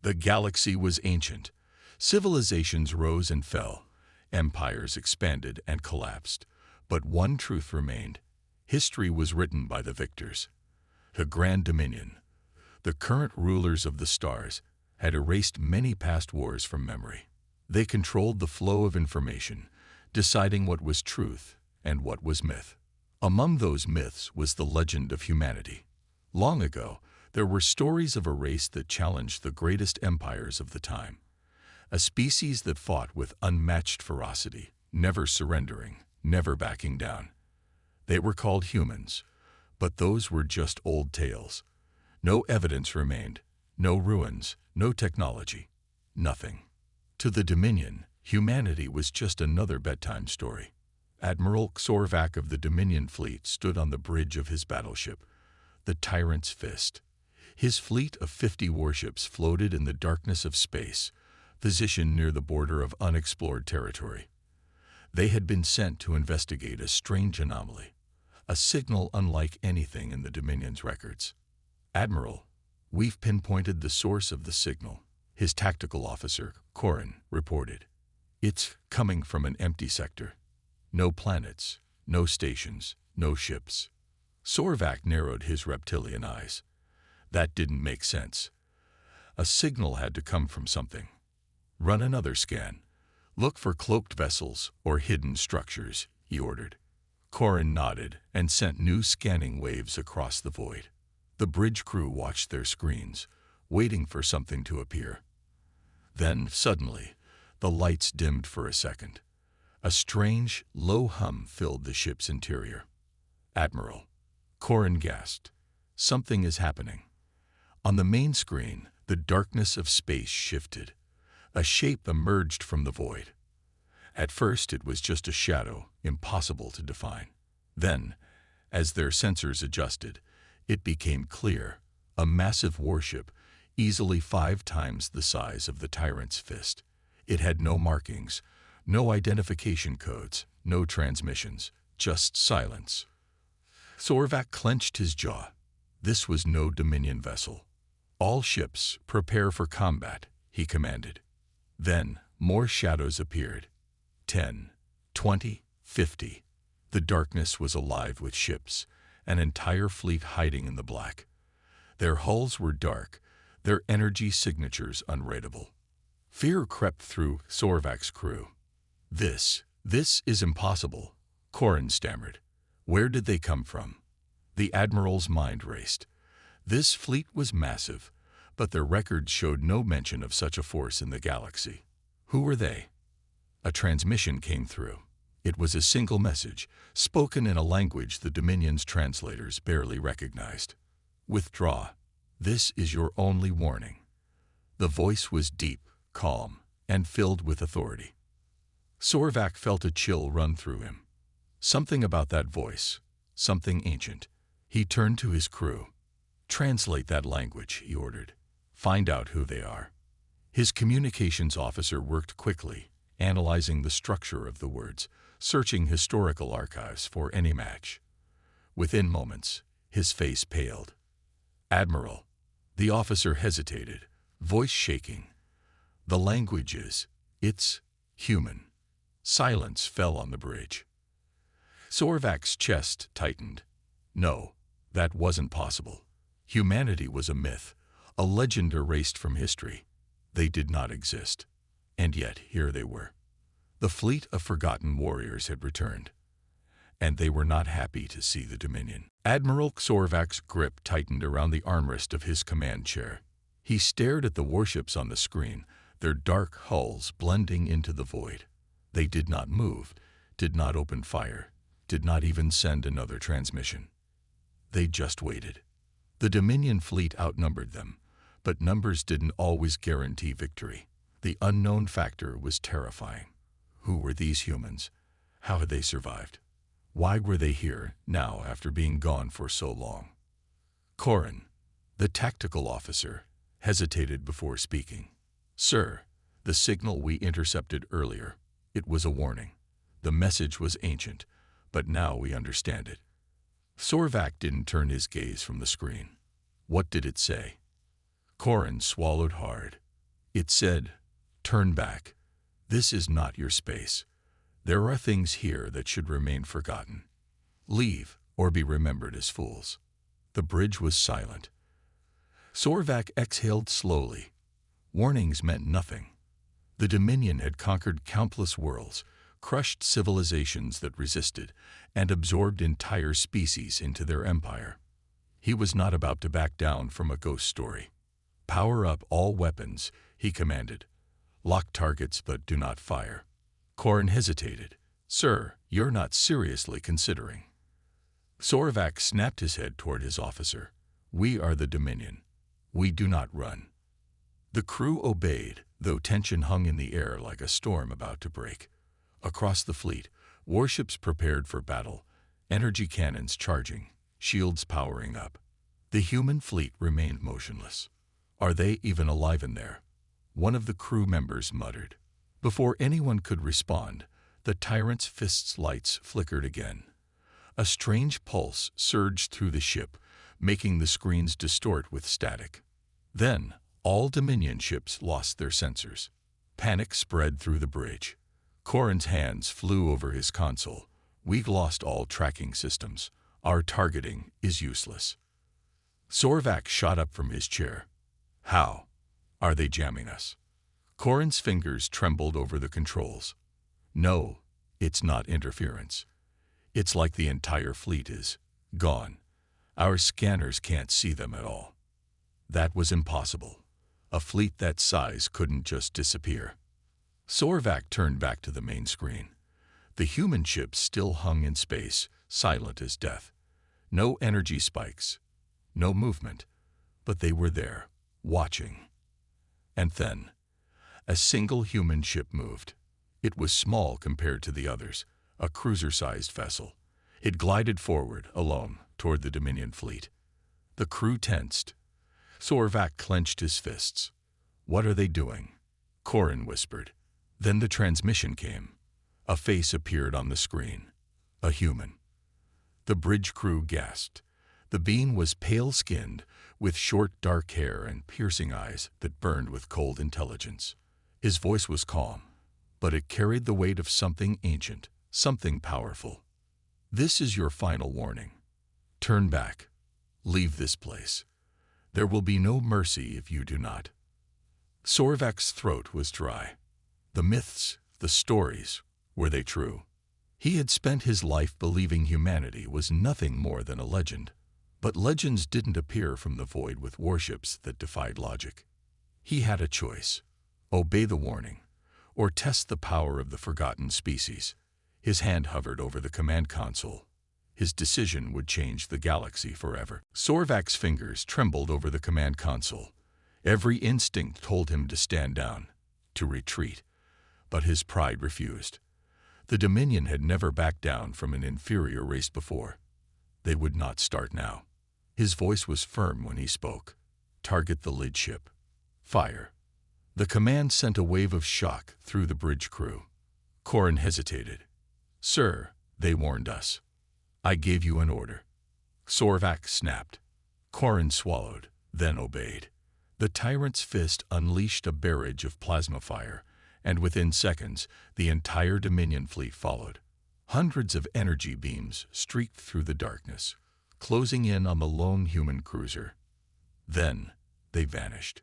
The galaxy was ancient. Civilizations rose and fell. Empires expanded and collapsed. But one truth remained. History was written by the victors. The Grand Dominion, the current rulers of the stars, had erased many past wars from memory. They controlled the flow of information, deciding what was truth and what was myth. Among those myths was the legend of humanity. Long ago, there were stories of a race that challenged the greatest empires of the time. A species that fought with unmatched ferocity, never surrendering, never backing down. They were called humans, but those were just old tales. No evidence remained, no ruins, no technology, nothing. To the Dominion, humanity was just another bedtime story. Admiral Xorvac of the Dominion fleet stood on the bridge of his battleship, the Tyrant's Fist. His fleet of 50 warships floated in the darkness of space, positioned near the border of unexplored territory. They had been sent to investigate a strange anomaly, a signal unlike anything in the Dominion's records. "Admiral, we've pinpointed the source of the signal," his tactical officer, Corin, reported. "It's coming from an empty sector. No planets, no stations, no ships." Xorvac narrowed his reptilian eyes. That didn't make sense. A signal had to come from something. "Run another scan. Look for cloaked vessels or hidden structures," he ordered. Corin nodded and sent new scanning waves across the void. The bridge crew watched their screens, waiting for something to appear. Then, suddenly, the lights dimmed for a second. A strange, low hum filled the ship's interior. "Admiral," Corin gasped, "something is happening." On the main screen, the darkness of space shifted. A shape emerged from the void. At first, it was just a shadow, impossible to define. Then, as their sensors adjusted, it became clear, a massive warship, easily 5 times the size of the Tyrant's Fist. It had no markings, no identification codes, no transmissions, just silence. Xorvac clenched his jaw. This was no Dominion vessel. "All ships, prepare for combat," he commanded. Then, more shadows appeared. 10, 20, 50. The darkness was alive with ships, an entire fleet hiding in the black. Their hulls were dark, their energy signatures unreadable. Fear crept through Xorvac's crew. This is impossible," Corin stammered. "Where did they come from?" The Admiral's mind raced. This fleet was massive, but their records showed no mention of such a force in the galaxy. Who were they? A transmission came through. It was a single message, spoken in a language the Dominion's translators barely recognized. "Withdraw. This is your only warning." The voice was deep, calm, and filled with authority. Xorvac felt a chill run through him. Something about that voice, something ancient. He turned to his crew. "Translate that language," he ordered. "Find out who they are." His communications officer worked quickly, analyzing the structure of the words, searching historical archives for any match. Within moments, his face paled. "Admiral," the officer hesitated, voice shaking. "The language it's human." Silence fell on the bridge. Xorvac's chest tightened. No, that wasn't possible. Humanity was a myth, a legend erased from history. They did not exist. And yet, here they were. The fleet of forgotten warriors had returned, and they were not happy to see the Dominion. Admiral Xorvac's grip tightened around the armrest of his command chair. He stared at the warships on the screen, their dark hulls blending into the void. They did not move, did not open fire, did not even send another transmission. They just waited. The Dominion fleet outnumbered them, but numbers didn't always guarantee victory. The unknown factor was terrifying. Who were these humans? How had they survived? Why were they here now after being gone for so long? Corin, the tactical officer, hesitated before speaking. "Sir, the signal we intercepted earlier, it was a warning. The message was ancient, but now we understand it." Xorvac didn't turn his gaze from the screen. "What did it say?" Corin swallowed hard. It said, "Turn back. This is not your space. There are things here that should remain forgotten. Leave, or be remembered as fools." The bridge was silent. Sorvak exhaled slowly. Warnings meant nothing. The Dominion had conquered countless worlds, crushed civilizations that resisted, and absorbed entire species into their empire. He was not about to back down from a ghost story. "Power up all weapons," he commanded. "Lock targets but do not fire." Korin hesitated. "Sir, you're not seriously considering." Sorvak snapped his head toward his officer. "We are the Dominion. We do not run." The crew obeyed, though tension hung in the air like a storm about to break. Across the fleet, warships prepared for battle, energy cannons charging, shields powering up. The human fleet remained motionless. "Are they even alive in there?" one of the crew members muttered. Before anyone could respond, the tyrant's fist's lights flickered again. A strange pulse surged through the ship, making the screens distort with static. Then, all Dominion ships lost their sensors. Panic spread through the bridge. Korin's hands flew over his console. "We've lost all tracking systems. Our targeting is useless." Sorvak shot up from his chair. "How? Are they jamming us?" Korin's fingers trembled over the controls. "No, it's not interference. It's like the entire fleet is gone. Our scanners can't see them at all." That was impossible. A fleet that size couldn't just disappear. Sorvak turned back to the main screen. The human ships still hung in space, silent as death. No energy spikes, no movement, but they were there, watching. And then, a single human ship moved. It was small compared to the others, a cruiser-sized vessel. It glided forward, alone, toward the Dominion fleet. The crew tensed. Sorvak clenched his fists. "What are they doing?" Korin whispered. Then the transmission came. A face appeared on the screen. A human. The bridge crew gasped. The being was pale-skinned, with short dark hair and piercing eyes that burned with cold intelligence. His voice was calm, but it carried the weight of something ancient, something powerful. "This is your final warning. Turn back. Leave this place. There will be no mercy if you do not." Sorvak's throat was dry. The myths, the stories, were they true? He had spent his life believing humanity was nothing more than a legend. But legends didn't appear from the void with warships that defied logic. He had a choice: obey the warning, or test the power of the forgotten species. His hand hovered over the command console. His decision would change the galaxy forever. Sorvak's fingers trembled over the command console. Every instinct told him to stand down, to retreat. But his pride refused. The Dominion had never backed down from an inferior race before. They would not start now. His voice was firm when he spoke. "Target the lid ship. Fire." The command sent a wave of shock through the bridge crew. Korin hesitated. "Sir, they warned us." "I gave you an order." Sorvak snapped. Korin swallowed, then obeyed. The tyrant's fist unleashed a barrage of plasma fire, and within seconds, the entire Dominion fleet followed. Hundreds of energy beams streaked through the darkness, closing in on the lone human cruiser. Then, they vanished.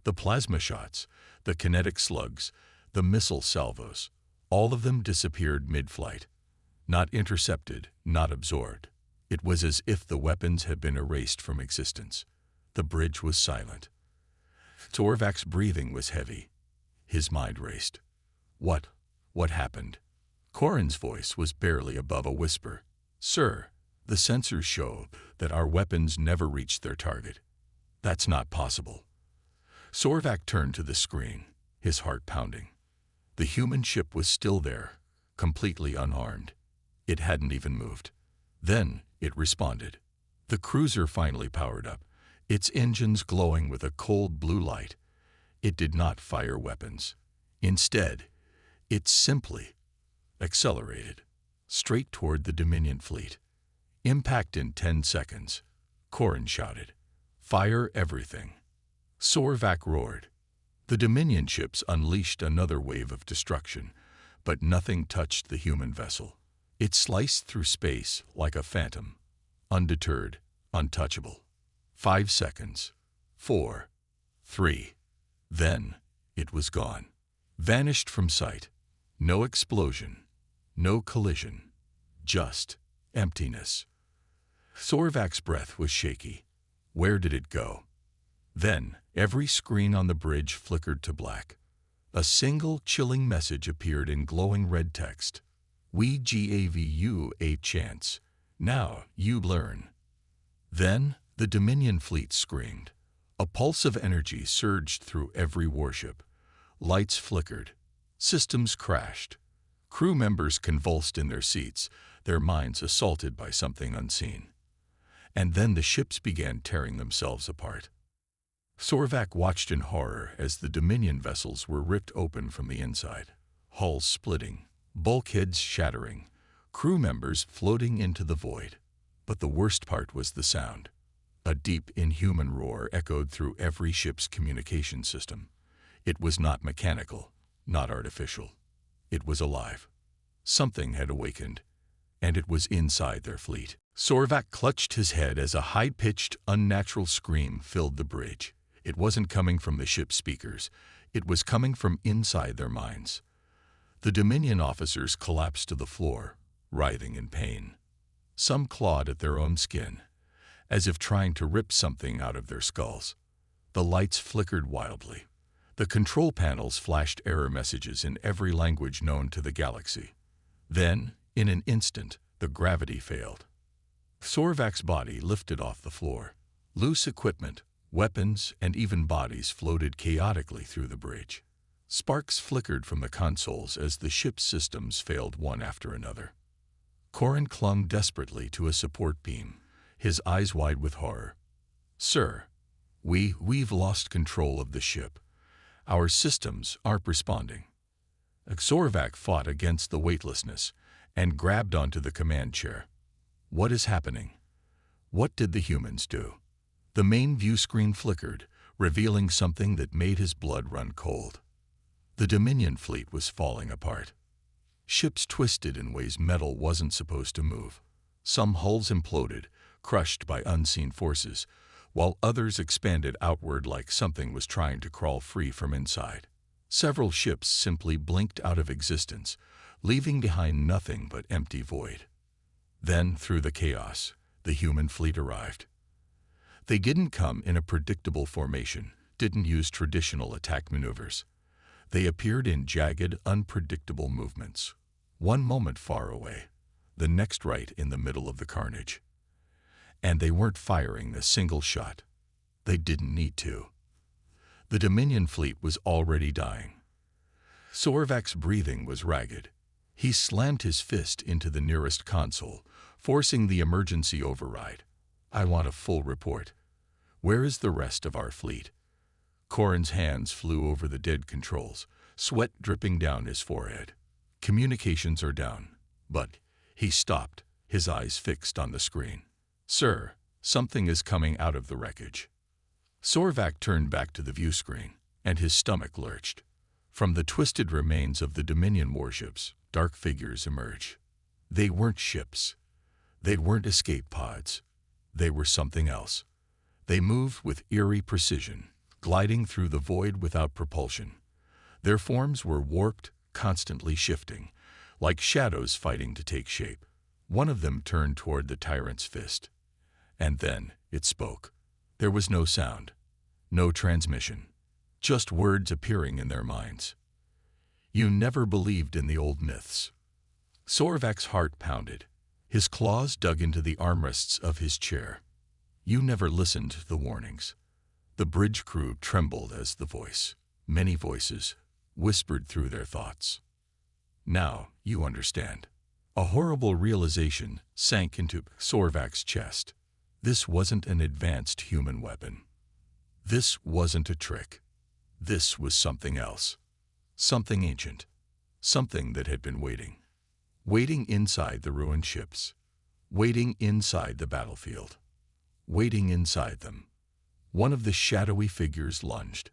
The plasma shots, the kinetic slugs, the missile salvos, all of them disappeared mid-flight. Not intercepted, not absorbed. It was as if the weapons had been erased from existence. The bridge was silent. Sorvak's breathing was heavy. His mind raced. What happened? Korin's voice was barely above a whisper. "Sir, the sensors show that our weapons never reached their target." "That's not possible." Sorvak turned to the screen, his heart pounding. The human ship was still there, completely unharmed. It hadn't even moved. Then it responded. The cruiser finally powered up, its engines glowing with a cold blue light. It did not fire weapons. Instead, it simply accelerated, straight toward the Dominion fleet. "Impact in 10 seconds," Korin shouted. "Fire everything." Sorvak roared. The Dominion ships unleashed another wave of destruction, but nothing touched the human vessel. It sliced through space like a phantom, undeterred, untouchable. 5 seconds. 4. 3. Then it was gone. Vanished from sight. No explosion. No collision. Just emptiness. Sorvak's breath was shaky. Where did it go? Then every screen on the bridge flickered to black. A single chilling message appeared in glowing red text. We gave you a chance. Now you learn. Then the Dominion fleet screamed. A pulse of energy surged through every warship. Lights flickered. Systems crashed. Crew members convulsed in their seats, their minds assaulted by something unseen. And then the ships began tearing themselves apart. Sorvak watched in horror as the Dominion vessels were ripped open from the inside. Hulls splitting, bulkheads shattering, crew members floating into the void. But the worst part was the sound. A deep, inhuman roar echoed through every ship's communication system. It was not mechanical, not artificial. It was alive. Something had awakened, and it was inside their fleet. Sorvak clutched his head as a high-pitched, unnatural scream filled the bridge. It wasn't coming from the ship's speakers. It was coming from inside their minds. The Dominion officers collapsed to the floor, writhing in pain. Some clawed at their own skin, as if trying to rip something out of their skulls. The lights flickered wildly. The control panels flashed error messages in every language known to the galaxy. Then, in an instant, the gravity failed. Sorvak's body lifted off the floor. Loose equipment, weapons, and even bodies floated chaotically through the bridge. Sparks flickered from the consoles as the ship's systems failed one after another. Corin clung desperately to a support beam, his eyes wide with horror. "Sir, we've lost control of the ship. Our systems aren't responding." Sorvak fought against the weightlessness and grabbed onto the command chair. "What is happening? What did the humans do?" The main view screen flickered, revealing something that made his blood run cold. The Dominion fleet was falling apart. Ships twisted in ways metal wasn't supposed to move. Some hulls imploded, crushed by unseen forces, while others expanded outward like something was trying to crawl free from inside. Several ships simply blinked out of existence, leaving behind nothing but empty void. Then, through the chaos, the human fleet arrived. They didn't come in a predictable formation, didn't use traditional attack maneuvers. They appeared in jagged, unpredictable movements. One moment far away, the next right in the middle of the carnage. And they weren't firing a single shot. They didn't need to. The Dominion fleet was already dying. Sorvak's breathing was ragged. He slammed his fist into the nearest console, forcing the emergency override. "I want a full report. Where is the rest of our fleet?" Corin's hands flew over the dead controls, sweat dripping down his forehead. "Communications are down." But he stopped, his eyes fixed on the screen. "Sir, something is coming out of the wreckage." Sorvak turned back to the view screen, and his stomach lurched. From the twisted remains of the Dominion warships, dark figures emerged. They weren't ships. They weren't escape pods. They were something else. They moved with eerie precision, gliding through the void without propulsion. Their forms were warped, constantly shifting, like shadows fighting to take shape. One of them turned toward the tyrant's fist. And then it spoke. There was no sound, no transmission, just words appearing in their minds. "You never believed in the old myths." Sorvak's heart pounded. His claws dug into the armrests of his chair. "You never listened to the warnings." The bridge crew trembled as the voice, many voices, whispered through their thoughts. "Now you understand." A horrible realization sank into Sorvak's chest. This wasn't an advanced human weapon. This wasn't a trick. This was something else. Something ancient. Something that had been waiting. Waiting inside the ruined ships. Waiting inside the battlefield. Waiting inside them. One of the shadowy figures lunged.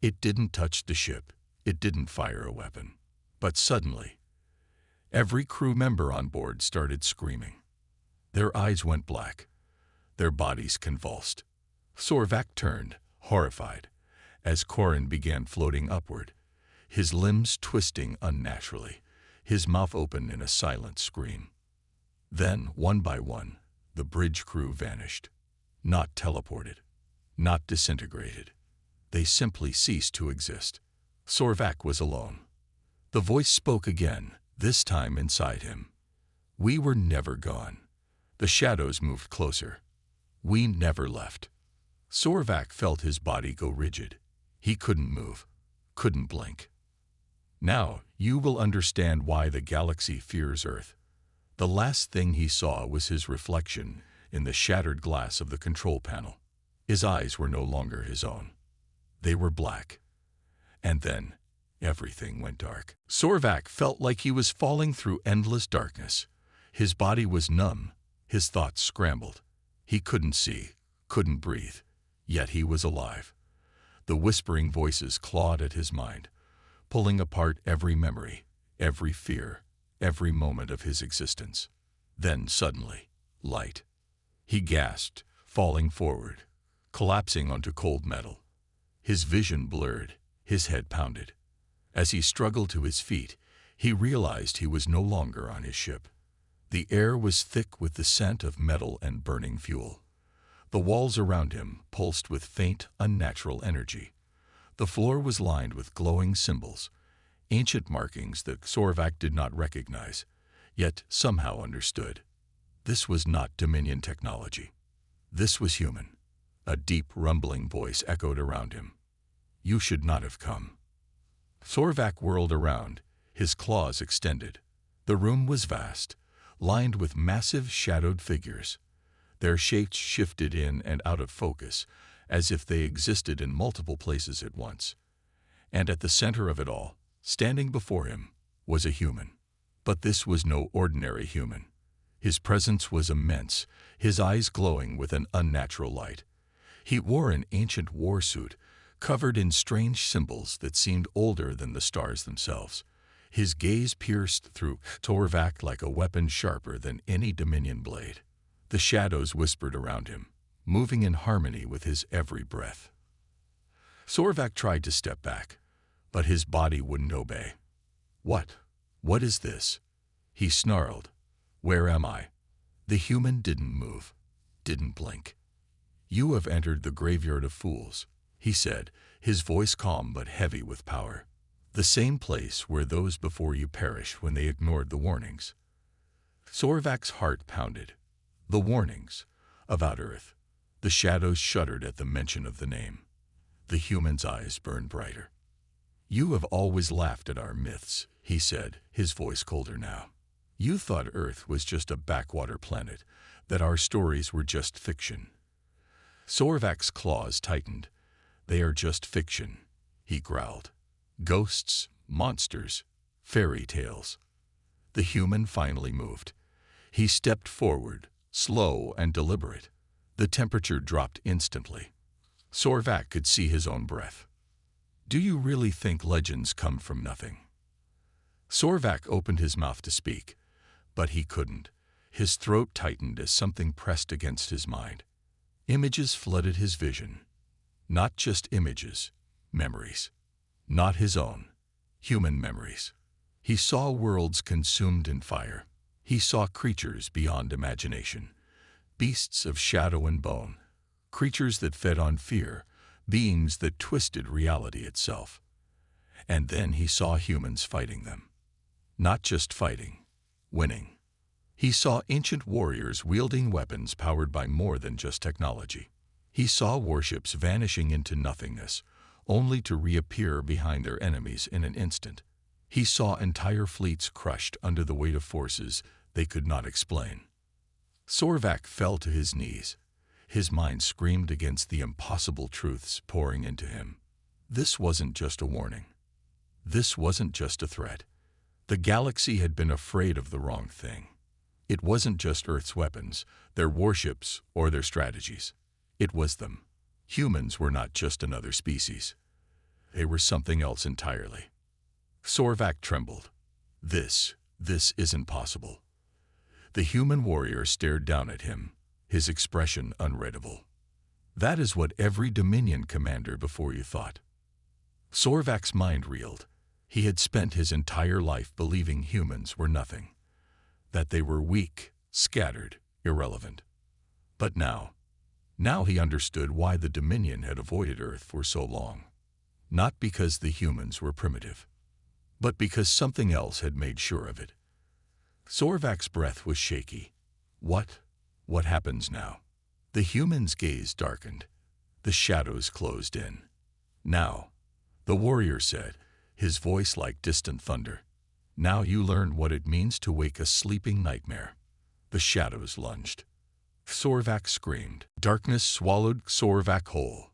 It didn't touch the ship. It didn't fire a weapon. But suddenly, every crew member on board started screaming. Their eyes went black. Their bodies convulsed. Sorvak turned, horrified, as Korin began floating upward, his limbs twisting unnaturally, his mouth open in a silent scream. Then, one by one, the bridge crew vanished. Not teleported, not disintegrated. They simply ceased to exist. Sorvak was alone. The voice spoke again, this time inside him. We were never gone. The shadows moved closer. We never left. Sorvak felt his body go rigid. He couldn't move, couldn't blink. Now you will understand why the galaxy fears Earth. The last thing he saw was his reflection in the shattered glass of the control panel. His eyes were no longer his own. They were black. And then everything went dark. Sorvak felt like he was falling through endless darkness. His body was numb, his thoughts scrambled. He couldn't see, couldn't breathe, yet he was alive. The whispering voices clawed at his mind, pulling apart every memory, every fear, every moment of his existence. Then suddenly, light. He gasped, falling forward, collapsing onto cold metal. His vision blurred, his head pounded. As he struggled to his feet, he realized he was no longer on his ship. The air was thick with the scent of metal and burning fuel. The walls around him pulsed with faint, unnatural energy. The floor was lined with glowing symbols, ancient markings that Sorvak did not recognize, yet somehow understood. This was not Dominion technology. This was human. A deep, rumbling voice echoed around him. You should not have come. Sorvak whirled around, his claws extended. The room was vast, lined with massive, shadowed figures. Their shapes shifted in and out of focus, as if they existed in multiple places at once. And at the center of it all, standing before him, was a human. But this was no ordinary human. His presence was immense, his eyes glowing with an unnatural light. He wore an ancient war suit, covered in strange symbols that seemed older than the stars themselves. His gaze pierced through Sorvak like a weapon sharper than any Dominion blade. The shadows whispered around him, moving in harmony with his every breath. Sorvak tried to step back, but his body wouldn't obey. What is this? He snarled. Where am I? The human didn't move, didn't blink. You have entered the graveyard of fools, he said, his voice calm but heavy with power. The same place where those before you perished when they ignored the warnings. Sorvak's heart pounded. The warnings about Earth. The shadows shuddered at the mention of the name. The human's eyes burned brighter. You have always laughed at our myths, he said, his voice colder now. You thought Earth was just a backwater planet, that our stories were just fiction. Sorvak's claws tightened. They are just fiction, he growled. Ghosts, monsters, fairy tales. The human finally moved. He stepped forward, slow and deliberate. The temperature dropped instantly. Sorvak could see his own breath. Do you really think legends come from nothing? Sorvak opened his mouth to speak, but he couldn't. His throat tightened as something pressed against his mind. Images flooded his vision. Not just images, memories. Not his own, human memories. He saw worlds consumed in fire. He saw creatures beyond imagination, beasts of shadow and bone, creatures that fed on fear, beings that twisted reality itself. And then he saw humans fighting them. Not just fighting, winning. He saw ancient warriors wielding weapons powered by more than just technology. He saw warships vanishing into nothingness, only to reappear behind their enemies in an instant. He saw entire fleets crushed under the weight of forces they could not explain. Sorvak fell to his knees. His mind screamed against the impossible truths pouring into him. This wasn't just a warning. This wasn't just a threat. The galaxy had been afraid of the wrong thing. It wasn't just Earth's weapons, their warships, or their strategies. It was them. Humans were not just another species. They were something else entirely. Sorvak trembled. This isn't possible. The human warrior stared down at him, his expression unreadable. That is what every Dominion commander before you thought. Sorvak's mind reeled. He had spent his entire life believing humans were nothing, that they were weak, scattered, irrelevant. But now he understood why the Dominion had avoided Earth for so long. Not because the humans were primitive, but because something else had made sure of it. Sorvak's breath was shaky. What happens now? The human's gaze darkened. The shadows closed in. Now, the warrior said, his voice like distant thunder. Now you learn what it means to wake a sleeping nightmare. The shadows lunged. Sorvak screamed. Darkness swallowed Sorvak whole.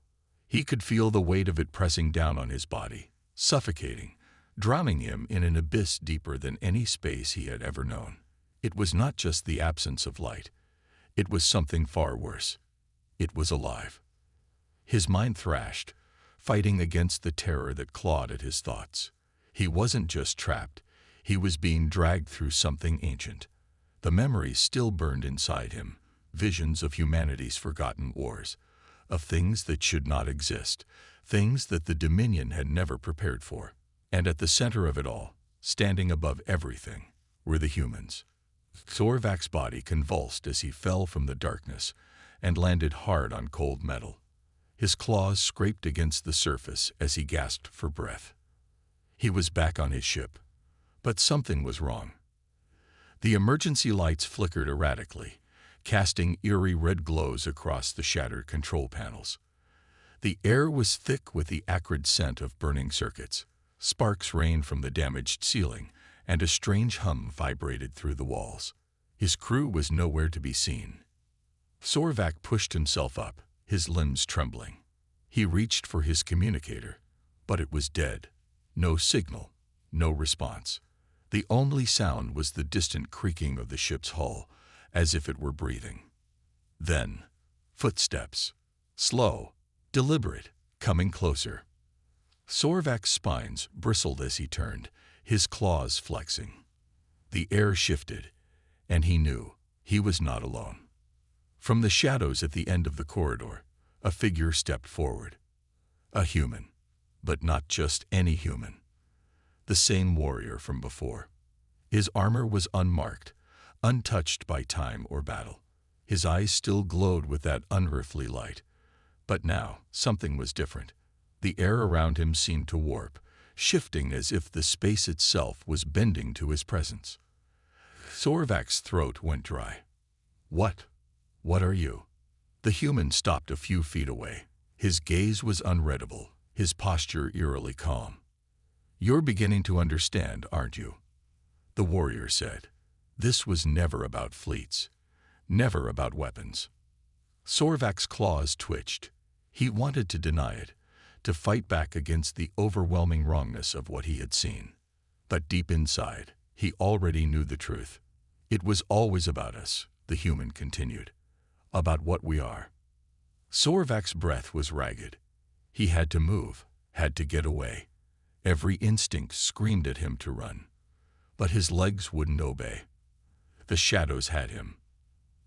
He could feel the weight of it pressing down on his body, suffocating, drowning him in an abyss deeper than any space he had ever known. It was not just the absence of light. It was something far worse. It was alive. His mind thrashed, fighting against the terror that clawed at his thoughts. He wasn't just trapped. He was being dragged through something ancient. The memories still burned inside him, visions of humanity's forgotten wars, of things that should not exist, things that the Dominion had never prepared for. And at the center of it all, standing above everything, were the humans. Sorvak's body convulsed as he fell from the darkness and landed hard on cold metal. His claws scraped against the surface as he gasped for breath. He was back on his ship, but something was wrong. The emergency lights flickered erratically, casting eerie red glows across the shattered control panels. The air was thick with the acrid scent of burning circuits. Sparks rained from the damaged ceiling, and a strange hum vibrated through the walls. His crew was nowhere to be seen. Sorvak pushed himself up, his limbs trembling. He reached for his communicator, but it was dead. No signal, no response. The only sound was the distant creaking of the ship's hull, as if it were breathing. Then, footsteps. Slow, deliberate, coming closer. Sorvak's spines bristled as he turned, his claws flexing. The air shifted, and he knew he was not alone. From the shadows at the end of the corridor, a figure stepped forward. A human, but not just any human. The same warrior from before. His armor was unmarked, untouched by time or battle. His eyes still glowed with that unearthly light. But now, something was different. The air around him seemed to warp, shifting as if the space itself was bending to his presence. Sorvak's throat went dry. What are you? The human stopped a few feet away. His gaze was unreadable, his posture eerily calm. You're beginning to understand, aren't you? The warrior said. This was never about fleets, never about weapons. Sorvak's claws twitched. He wanted to deny it, to fight back against the overwhelming wrongness of what he had seen. But deep inside, he already knew the truth. It was always about us, the human continued. About what we are. Sorvak's breath was ragged. He had to move, had to get away. Every instinct screamed at him to run. But his legs wouldn't obey. The shadows had him.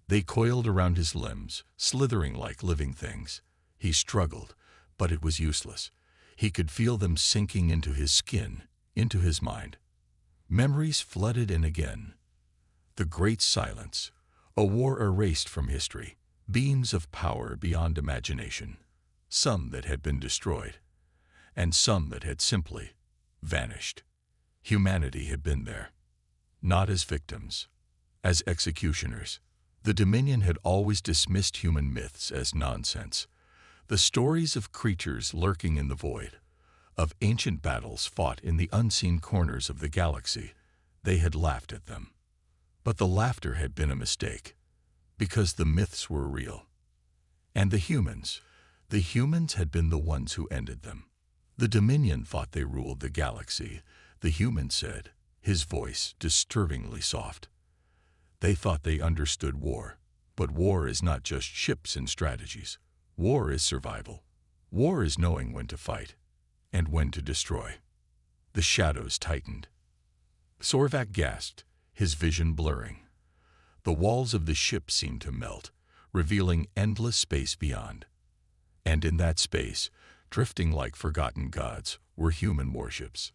They coiled around his limbs, slithering like living things. He struggled, but it was useless. He could feel them sinking into his skin, into his mind. Memories flooded in again. The great silence, a war erased from history, beams of power beyond imagination, some that had been destroyed, and some that had simply vanished. Humanity had been there, not as victims, as executioners. The Dominion had always dismissed human myths as nonsense. The stories of creatures lurking in the void, of ancient battles fought in the unseen corners of the galaxy, they had laughed at them. But the laughter had been a mistake, because the myths were real. And the humans had been the ones who ended them. The Dominion thought they ruled the galaxy, the human said, his voice disturbingly soft. They thought they understood war, but war is not just ships and strategies. War is survival. War is knowing when to fight, and when to destroy. The shadows tightened. Sorvak gasped, his vision blurring. The walls of the ship seemed to melt, revealing endless space beyond. And in that space, drifting like forgotten gods, were human warships.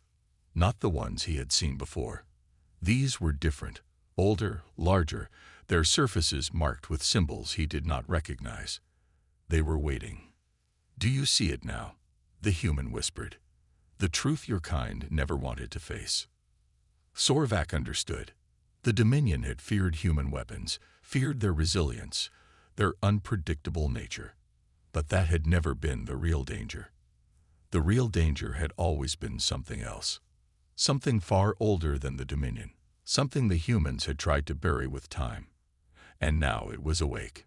Not the ones he had seen before. These were different, older, larger, their surfaces marked with symbols he did not recognize. They were waiting. "Do you see it now?" the human whispered. "The truth your kind never wanted to face." Sorvak understood. The Dominion had feared human weapons, feared their resilience, their unpredictable nature. But that had never been the real danger. The real danger had always been something else. Something far older than the Dominion. Something the humans had tried to bury with time. And now it was awake.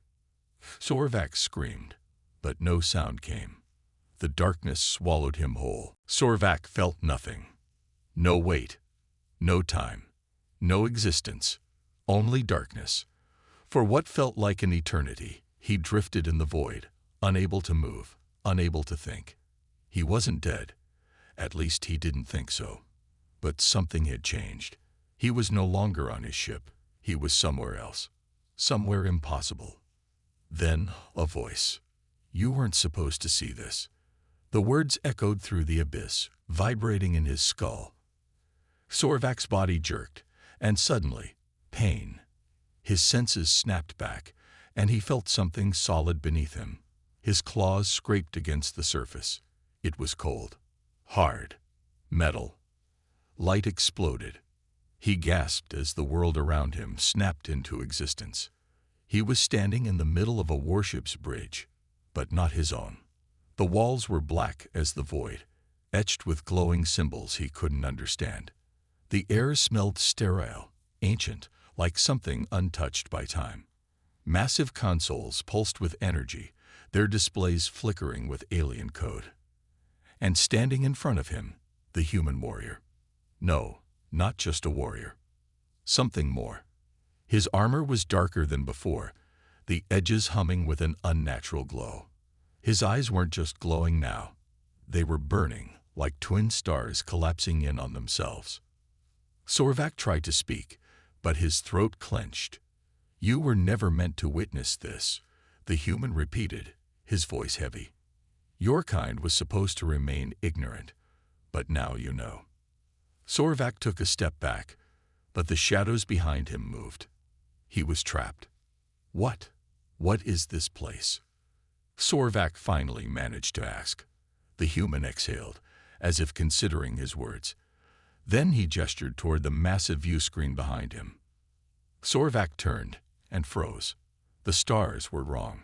Sorvak screamed, but no sound came. The darkness swallowed him whole. Sorvak felt nothing. No weight, no time, no existence, only darkness. For what felt like an eternity, he drifted in the void, unable to move, unable to think. He wasn't dead. At least he didn't think so. But something had changed. He was no longer on his ship. He was somewhere else. Somewhere impossible. Then a voice. "You weren't supposed to see this." The words echoed through the abyss, vibrating in his skull. Sorvak's body jerked, and suddenly, pain. His senses snapped back, and he felt something solid beneath him. His claws scraped against the surface. It was cold, hard, metal. Light exploded. He gasped as the world around him snapped into existence. He was standing in the middle of a warship's bridge, but not his own. The walls were black as the void, etched with glowing symbols he couldn't understand. The air smelled sterile, ancient, like something untouched by time. Massive consoles pulsed with energy, their displays flickering with alien code. And standing in front of him, the human warrior. No, not just a warrior. Something more. His armor was darker than before, the edges humming with an unnatural glow. His eyes weren't just glowing now. They were burning, like twin stars collapsing in on themselves. Sorvak tried to speak, but his throat clenched. "You were never meant to witness this," the human repeated, his voice heavy. "Your kind was supposed to remain ignorant, but now you know." Sorvak took a step back, but the shadows behind him moved. He was trapped. What is this place? Sorvak finally managed to ask. The human exhaled, as if considering his words. Then he gestured toward the massive view screen behind him. Sorvak turned and froze. The stars were wrong.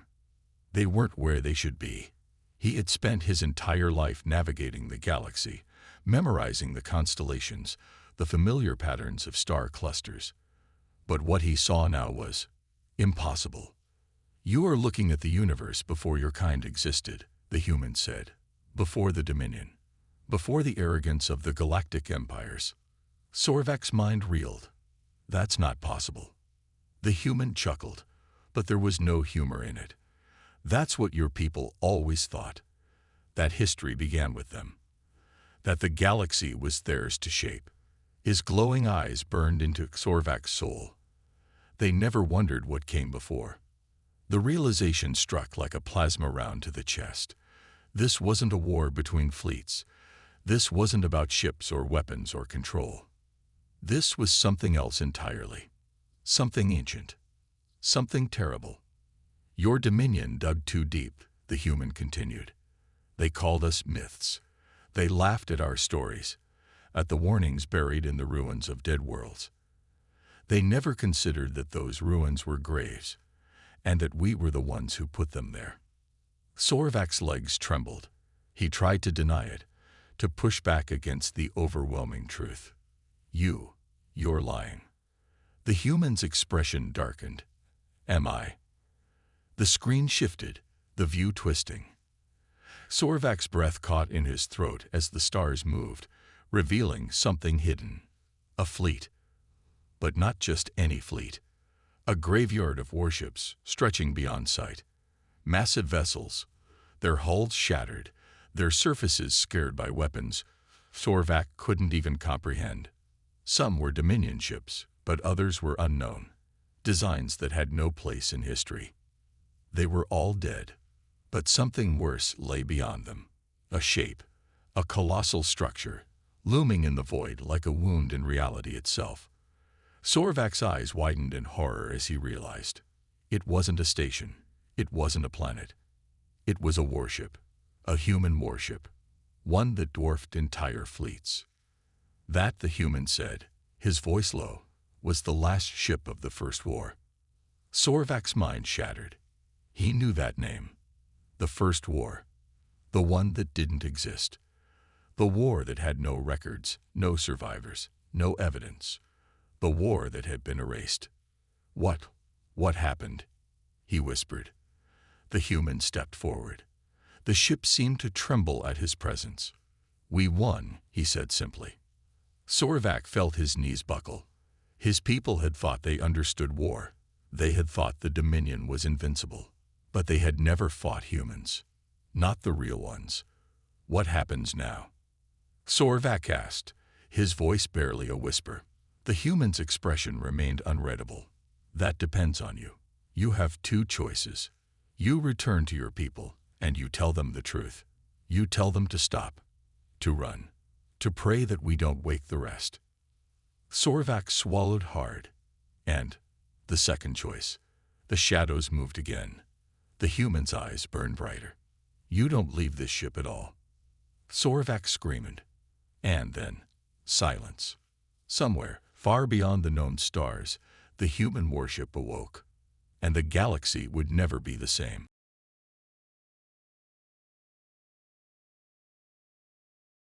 They weren't where they should be. He had spent his entire life navigating the galaxy, memorizing the constellations, the familiar patterns of star clusters. But what he saw now was impossible. "You are looking at the universe before your kind existed," the human said. "Before the Dominion. Before the arrogance of the galactic empires." Sorvak's mind reeled. That's not possible. The human chuckled, but there was no humor in it. "That's what your people always thought. That history began with them. That the galaxy was theirs to shape." His glowing eyes burned into Sorvak's soul. They never wondered what came before. The realization struck like a plasma round to the chest. This wasn't a war between fleets. This wasn't about ships or weapons or control. This was something else entirely. Something ancient. Something terrible. "Your Dominion dug too deep," the human continued. "They called us myths. They laughed at our stories, at the warnings buried in the ruins of dead worlds. They never considered that those ruins were graves, and that we were the ones who put them there." Sorvak's legs trembled. He tried to deny it, to push back against the overwhelming truth. You're lying." The human's expression darkened. "Am I?" The screen shifted, the view twisting. Sorvak's breath caught in his throat as the stars moved, revealing something hidden. A fleet. But not just any fleet. A graveyard of warships stretching beyond sight. Massive vessels, their hulls shattered, their surfaces scared by weapons Sorvak couldn't even comprehend. Some were Dominion ships, but others were unknown, designs that had no place in history. They were all dead, but something worse lay beyond them. A shape, a colossal structure, looming in the void like a wound in reality itself. Sorvak's eyes widened in horror as he realized. It wasn't a station. It wasn't a planet. It was a warship, a human warship, one that dwarfed entire fleets. That, the human said, his voice low, was the last ship of the First War. Sorvak's mind shattered. He knew that name. The First War. The one that didn't exist. The war that had no records, no survivors, no evidence. The war that had been erased. What happened? He whispered. The human stepped forward. The ship seemed to tremble at his presence. We won, he said simply. Sorvak felt his knees buckle. His people had thought they understood war. They had thought the Dominion was invincible. But they had never fought humans. Not the real ones. What happens now? Sorvak asked, his voice barely a whisper. The human's expression remained unreadable. That depends on you. You have two choices. You return to your people, and you tell them the truth. You tell them to stop, to run, to pray that we don't wake the rest. Sorvak swallowed hard. And the second choice. The shadows moved again. The human's eyes burned brighter. You don't leave this ship at all. Sorvak screamed. And then, silence. Somewhere, far beyond the known stars, the human warship awoke. And the galaxy would never be the same.